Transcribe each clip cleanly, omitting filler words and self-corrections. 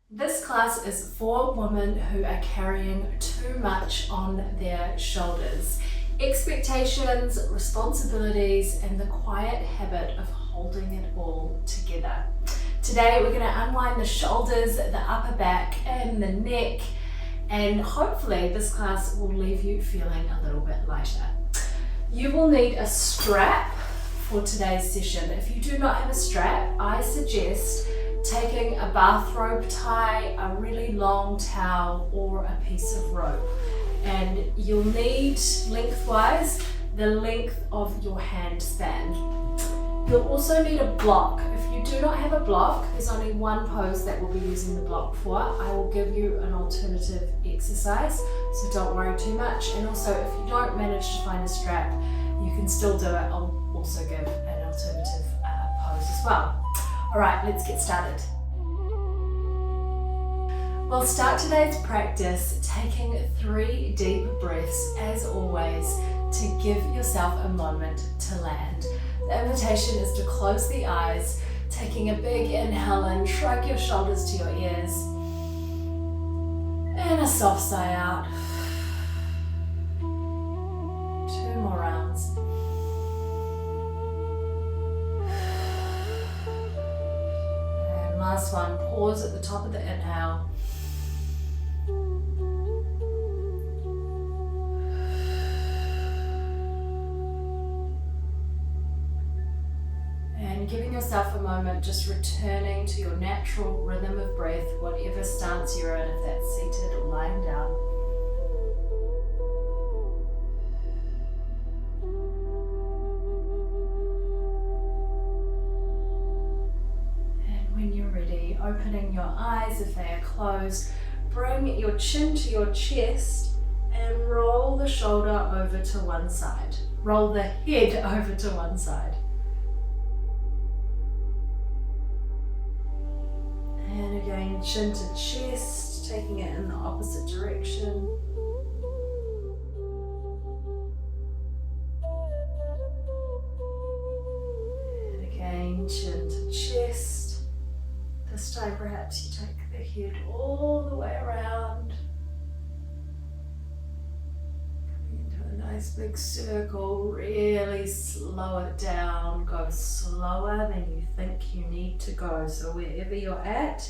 This class is for women who are carrying too much on their shoulders. Expectations, responsibilities, and the quiet habit of holding it all together. Today we're going to unwind the shoulders, the upper back, and the neck, and hopefully this class will leave you feeling a little bit lighter. You will need a strap for today's session. If you do not have a strap, I suggest taking a bathrobe tie, a really long towel, or a piece of rope. And you'll need, lengthwise, the length of your hand span. You'll also need a block. If you do not have a block, there's only one pose that we'll be using the block for. I will give you an alternative exercise, so don't worry too much. And also, if you don't manage to find a strap, you can still do it. I'll also give an alternative pose as well. All right, let's get started. We'll start today's practice taking 3 deep breaths, as always, to give yourself a moment to land. The invitation is to close the eyes, taking a big inhale and shrug your shoulders to your ears, and a soft sigh out. 2 more rounds. And last one, pause at the top of the inhale. Giving yourself a moment, just returning to your natural rhythm of breath, whatever stance you're in, if that's seated or lying down. And when you're ready, opening your eyes if they are closed, bring your chin to your chest and roll the shoulder over to one side. Roll the head over to one side. And again, chin to chest, taking it in the opposite direction. And again, chin to chest. This time perhaps you take the head all the way around. Coming into a nice big circle, really slow it down. Go slower than you think you need to go. So wherever you're at,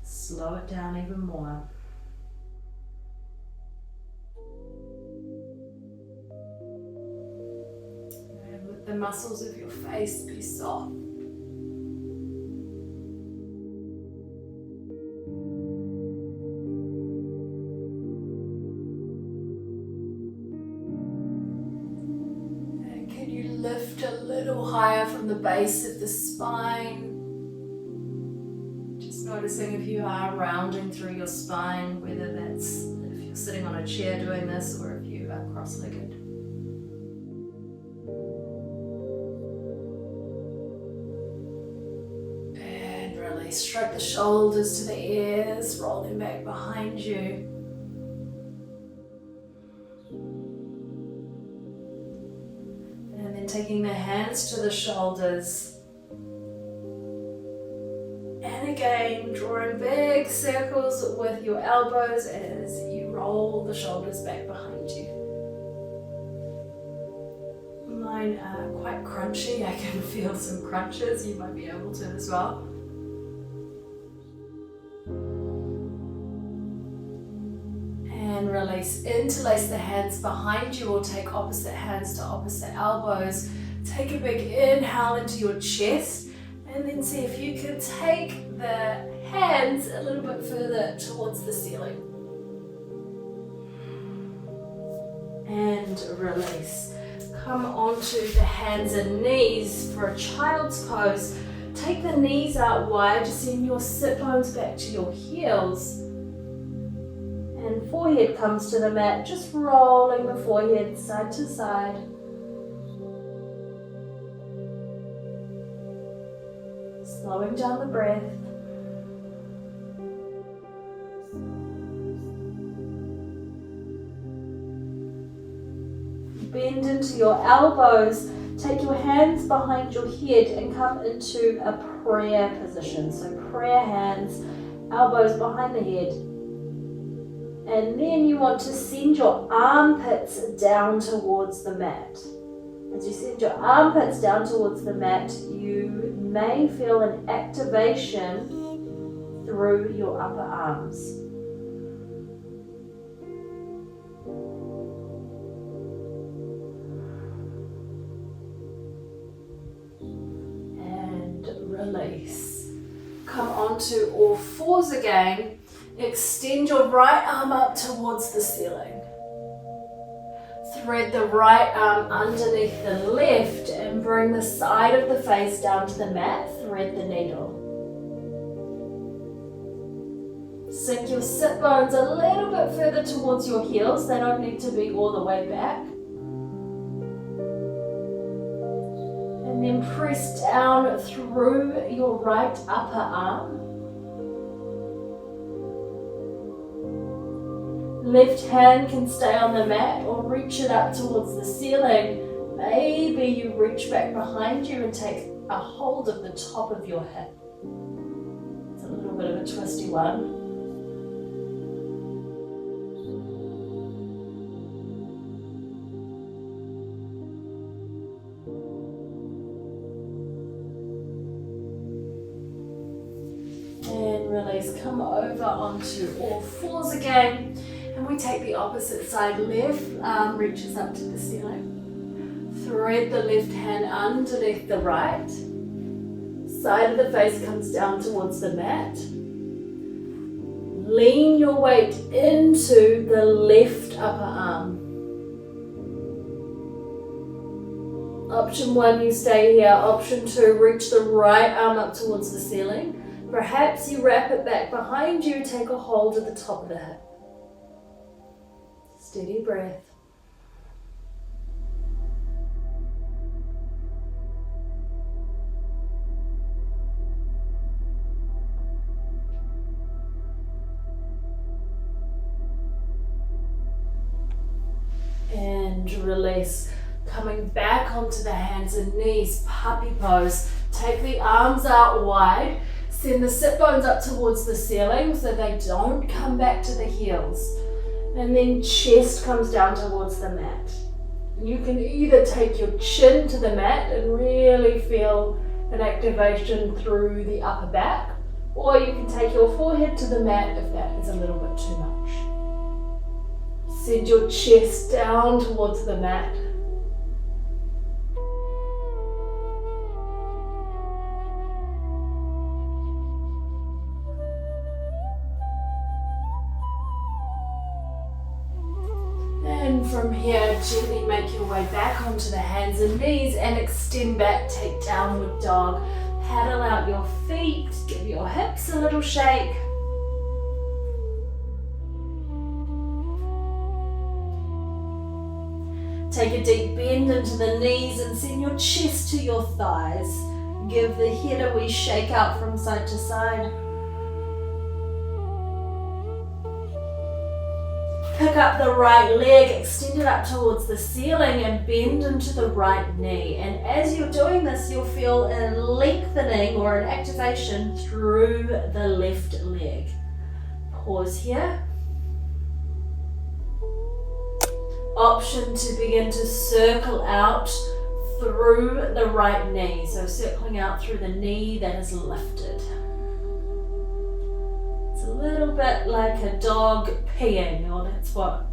slow it down even more. And let the muscles of your face be soft. And can you lift a little higher from the base of the spine? Noticing if you are rounding through your spine, whether that's if you're sitting on a chair doing this or if you are cross-legged. And release. Stroke the shoulders to the ears, roll them back behind you. And then taking the hands to the shoulders. And again, drawing big circles with your elbows as you roll the shoulders back behind you. Mine are quite crunchy. I can feel some crunches. You might be able to as well. And release. Interlace the hands behind you or take opposite hands to opposite elbows. Take a big inhale into your chest. And then see if you can take the hands a little bit further towards the ceiling. And release. Come onto the hands and knees for a child's pose. Take the knees out wide, just send your sit bones back to your heels. And forehead comes to the mat, just rolling the forehead side to side. Slowing down the breath. Bend into your elbows. Take your hands behind your head and come into a prayer position. So prayer hands, elbows behind the head. And then you want to send your armpits down towards the mat. As you send your armpits down towards the mat, you may feel an activation through your upper arms. And release. Come onto all fours again. Extend your right arm up towards the ceiling. Thread the right arm underneath the left and bring the side of the face down to the mat. Thread the needle. Sink your sit bones a little bit further towards your heels. They don't need to be all the way back. And then press down through your right upper arm. Left hand can stay on the mat or reach it up towards the ceiling. Maybe you reach back behind you and take a hold of the top of your hip. It's a little bit of a twisty one. And release, come over onto all fours again. And we take the opposite side. Left arm reaches up to the ceiling. Thread the left hand underneath the right. Side of the face comes down towards the mat. Lean your weight into the left upper arm. Option 1, you stay here. Option 2, reach the right arm up towards the ceiling. Perhaps you wrap it back behind you, take a hold at the top of the hip. Steady breath. And release. Coming back onto the hands and knees, puppy pose. Take the arms out wide. Send the sit bones up towards the ceiling so they don't come back to the heels. And then chest comes down towards the mat. You can either take your chin to the mat and really feel an activation through the upper back, or you can take your forehead to the mat if that is a little bit too much. Send your chest down towards the mat. And from here, gently make your way back onto the hands and knees and extend back, take downward dog. Paddle out your feet, give your hips a little shake. Take a deep bend into the knees and send your chest to your thighs. Give the head a wee shake out from side to side. Pick up the right leg, extend it up towards the ceiling and bend into the right knee. And as you're doing this, you'll feel a lengthening or an activation through the left leg. Pause here. Option to begin to circle out through the right knee. So circling out through the knee that is lifted. A little bit like a dog peeing, or that's what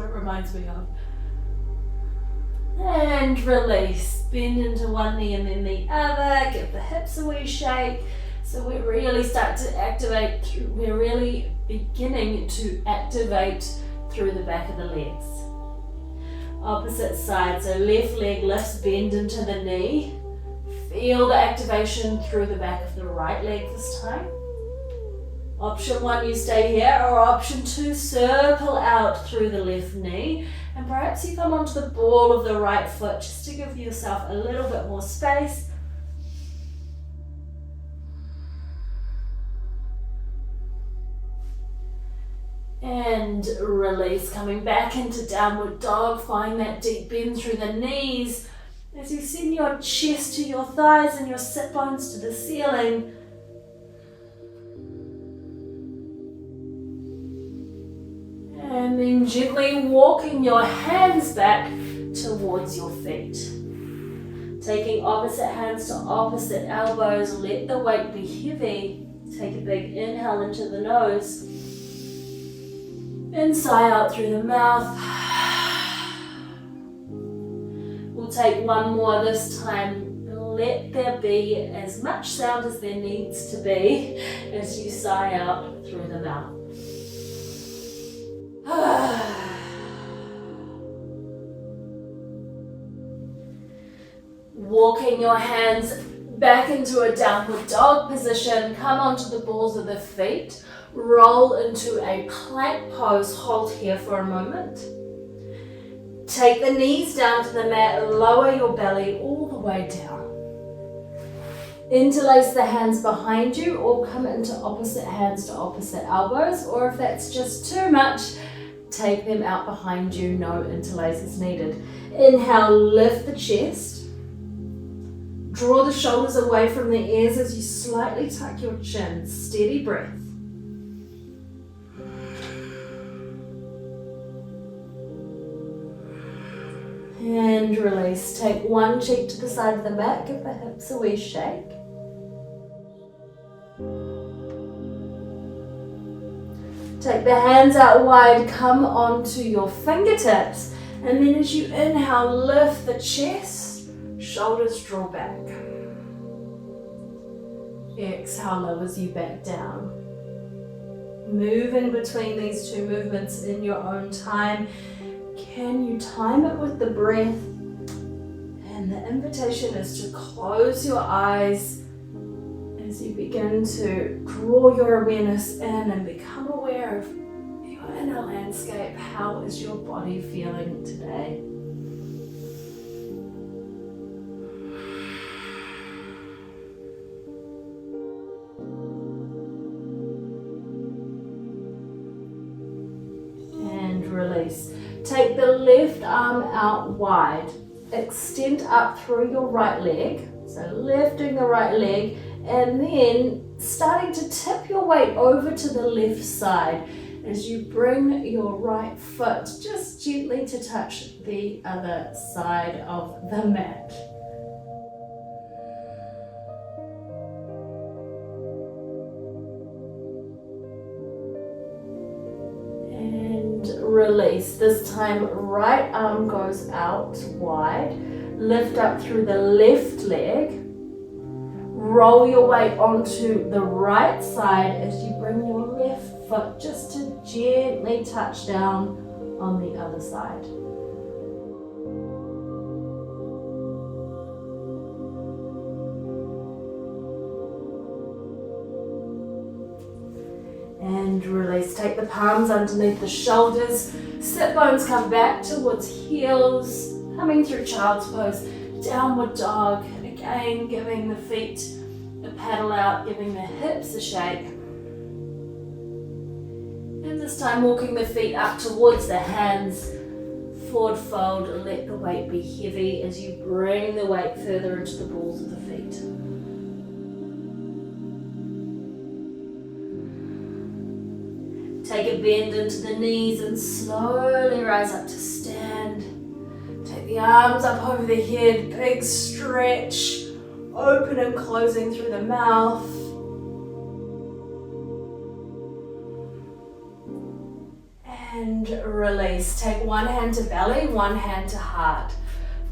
it reminds me of. And release. Bend into one knee and then the other. Give the hips a wee shake. So we really start to activate through, we're really beginning to activate through the back of the legs. Opposite side, so left leg lifts, bend into the knee. Feel the activation through the back of the right leg this time. Option 1, you stay here, or option 2, circle out through the left knee, and perhaps you come onto the ball of the right foot just to give yourself a little bit more space. And release, coming back into downward dog. Find that deep bend through the knees as you send your chest to your thighs and your sit bones to the ceiling. And then gently walking your hands back towards your feet. Taking opposite hands to opposite elbows, let the weight be heavy. Take a big inhale into the nose. And sigh out through the mouth. We'll take one more this time. Let there be as much sound as there needs to be as you sigh out through the mouth. Walking your hands back into a downward dog position, come onto the balls of the feet, roll into a plank pose, hold here for a moment. Take the knees down to the mat, lower your belly all the way down. Interlace the hands behind you or come into opposite hands to opposite elbows, or if that's just too much, take them out behind you, no interlaces needed. Inhale, lift the chest. Draw the shoulders away from the ears as you slightly tuck your chin. Steady breath. And release. Take one cheek to the side of the mat. Give the hips a wee shake. Take the hands out wide. Come onto your fingertips. And then as you inhale, lift the chest. Shoulders draw back. Exhale, lowers you back down. Move in between these two movements in your own time. Can you time it with the breath? And the invitation is to close your eyes as you begin to draw your awareness in and become aware of your inner landscape. How is your body feeling today? Release. Take the left arm out wide. Extend up through your right leg. So lifting the right leg and then starting to tip your weight over to the left side as you bring your right foot just gently to touch the other side of the mat. Release. This time, right arm goes out wide. Lift up through the left leg. Roll your weight onto the right side as you bring your left foot just to gently touch down on the other side. And release. Take the palms underneath the shoulders. Sit bones come back towards heels. Coming through child's pose. Downward dog. Again, giving the feet a paddle out, giving the hips a shake. And this time walking the feet up towards the hands. Forward fold. Let the weight be heavy as you bring the weight further into the balls of the feet. Take a bend into the knees and slowly rise up to stand. Take the arms up over the head, big stretch, open and closing through the mouth. And release. Take one hand to belly, one hand to heart.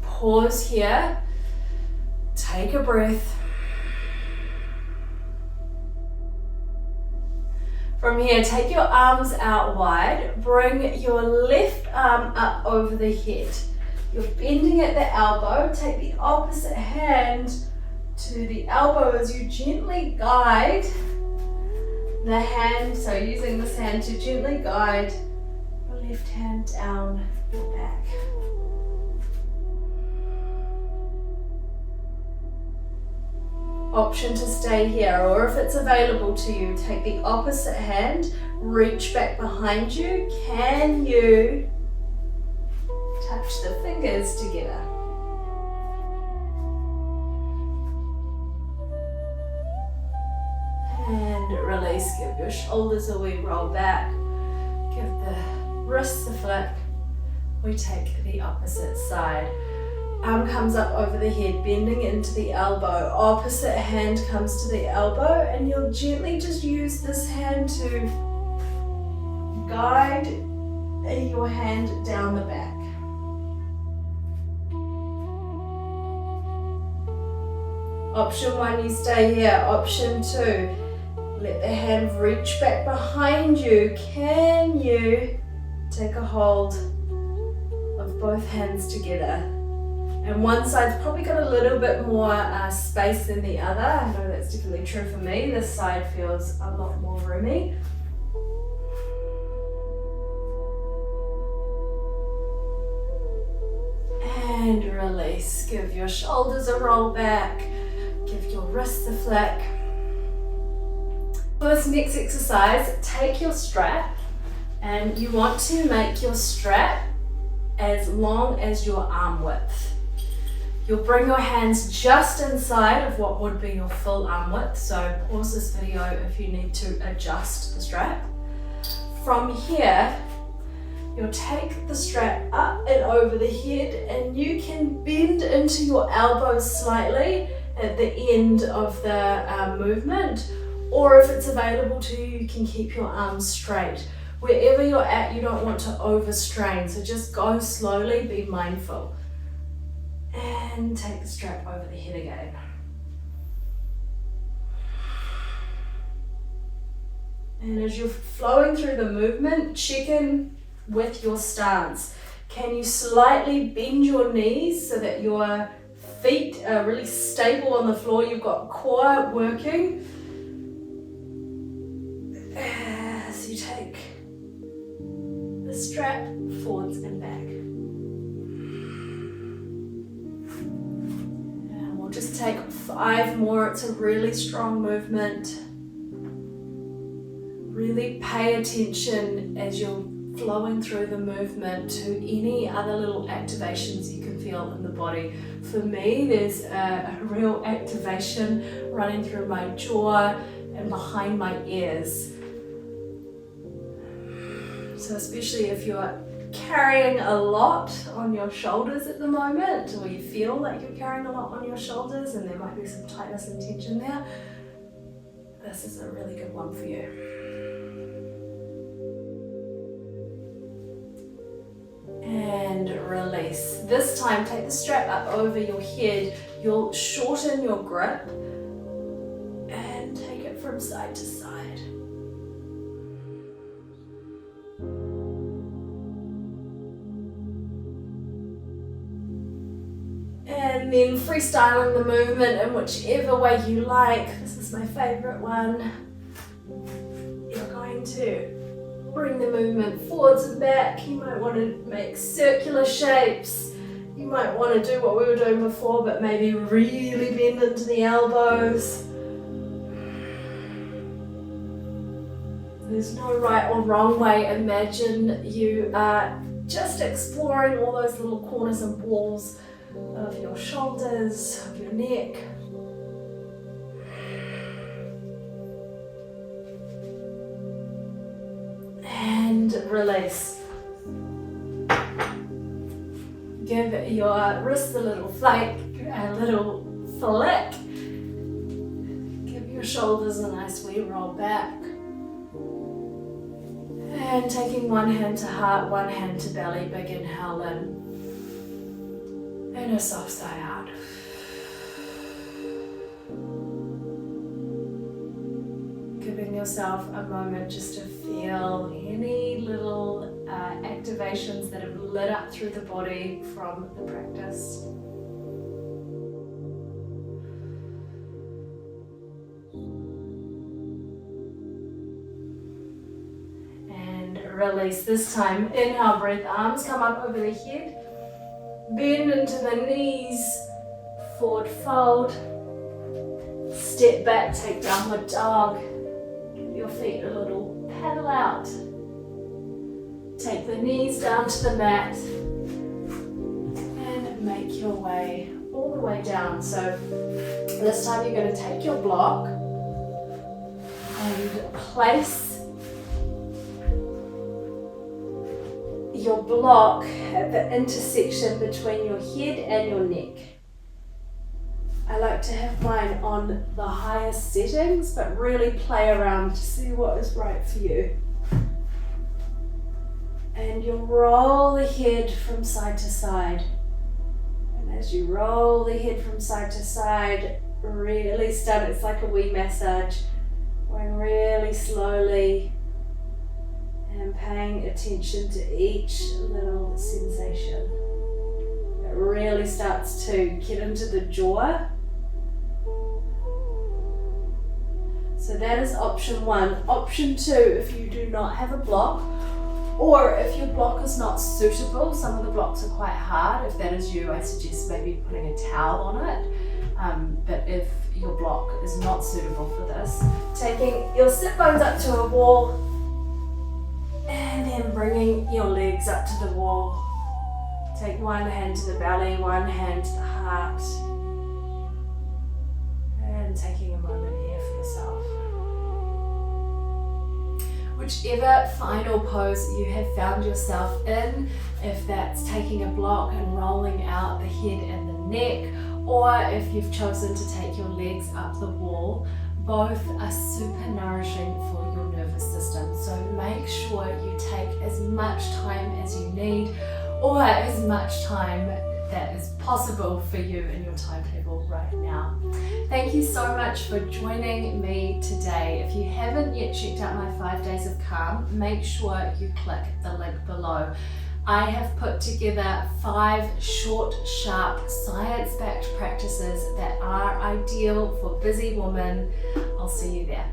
Pause here. Take a breath. From here, take your arms out wide. Bring your left arm up over the head. You're bending at the elbow. Take the opposite hand to the elbow as you gently guide the hand. So using this hand to gently guide your left hand down your back. Option to stay here, or if it's available to you, take the opposite hand, reach back behind you. Can you touch the fingers together? And release. Give your shoulders a wee roll back. Give the wrists a flick, we take the opposite side. Arm comes up over the head, bending into the elbow. Opposite hand comes to the elbow, and you'll gently just use this hand to guide your hand down the back. Option 1, you stay here. Option 2, let the hand reach back behind you. Can you take a hold of both hands together? And one side's probably got a little bit more space than the other. I know that's definitely true for me. This side feels a lot more roomy. And release. Give your shoulders a roll back. Give your wrists a flick. For this next exercise, take your strap, and you want to make your strap as long as your arm width. You'll bring your hands just inside of what would be your full arm width, so pause this video if you need to adjust the strap. From here, you'll take the strap up and over the head, and you can bend into your elbows slightly at the end of the movement, or if it's available to you, you can keep your arms straight. Wherever you're at, you don't want to overstrain, so just go slowly, be mindful. And take the strap over the head again. And as you're flowing through the movement, check in with your stance. Can you slightly bend your knees so that your feet are really stable on the floor? You've got core working. As you take the strap forwards and back. And we'll just take 5 more. It's a really strong movement. Really pay attention as you're flowing through the movement to any other little activations you can feel in the body. For me, there's a real activation running through my jaw and behind my ears. So especially if you're carrying a lot on your shoulders at the moment, or you feel like you're carrying a lot on your shoulders and there might be some tightness and tension there, this is a really good one for you. And release. This time, take the strap up over your head. You'll shorten your grip and take it from side to side. And then freestyling the movement in whichever way you like. This is my favorite one. You're going to bring the movement forwards and back. You might want to make circular shapes. You might want to do what we were doing before, but maybe really bend into the elbows. There's no right or wrong way. Imagine you are just exploring all those little corners and balls of your shoulders, of your neck. And release. Give your wrists a little flick, a little flick. Give your shoulders a nice wee roll back. And taking one hand to heart, one hand to belly, big inhale in. And a soft sigh out. Giving yourself a moment just to feel any little activations that have lit up through the body from the practice. And release. This time, inhale, breath, arms come up over the head. Bend into the knees, forward fold. Step back, take downward dog. Give your feet a little paddle out. Take the knees down to the mat and make your way all the way down. So this time you're going to take your block and place your block at the intersection between your head and your neck. I like to have mine on the highest settings, but really play around to see what is right for you. And you'll roll the head from side to side. And as you roll the head from side to side, really start, it's like a wee massage, going really slowly and paying attention to each little sensation. It really starts to get into the jaw. So that is option one. Option two, if you do not have a block, or if your block is not suitable, some of the blocks are quite hard. If that is you, I suggest maybe putting a towel on it. But if your block is not suitable for this, taking your sit bones up to a wall and then bringing your legs up to the wall. Take one hand to the belly, one hand to the heart, and taking a moment here for yourself. Whichever final pose you have found yourself in, if that's taking a block and rolling out the head and the neck, or if you've chosen to take your legs up the wall, both are super nourishing for your nervous system. So make sure you take as much time as you need, or as much time that is possible for you in your timetable right now. Thank you so much for joining me today. If you haven't yet checked out my 5 Days of Calm, make sure you click the link below. I have put together 5 short, sharp, science-backed practices that are ideal for busy women. I'll see you there.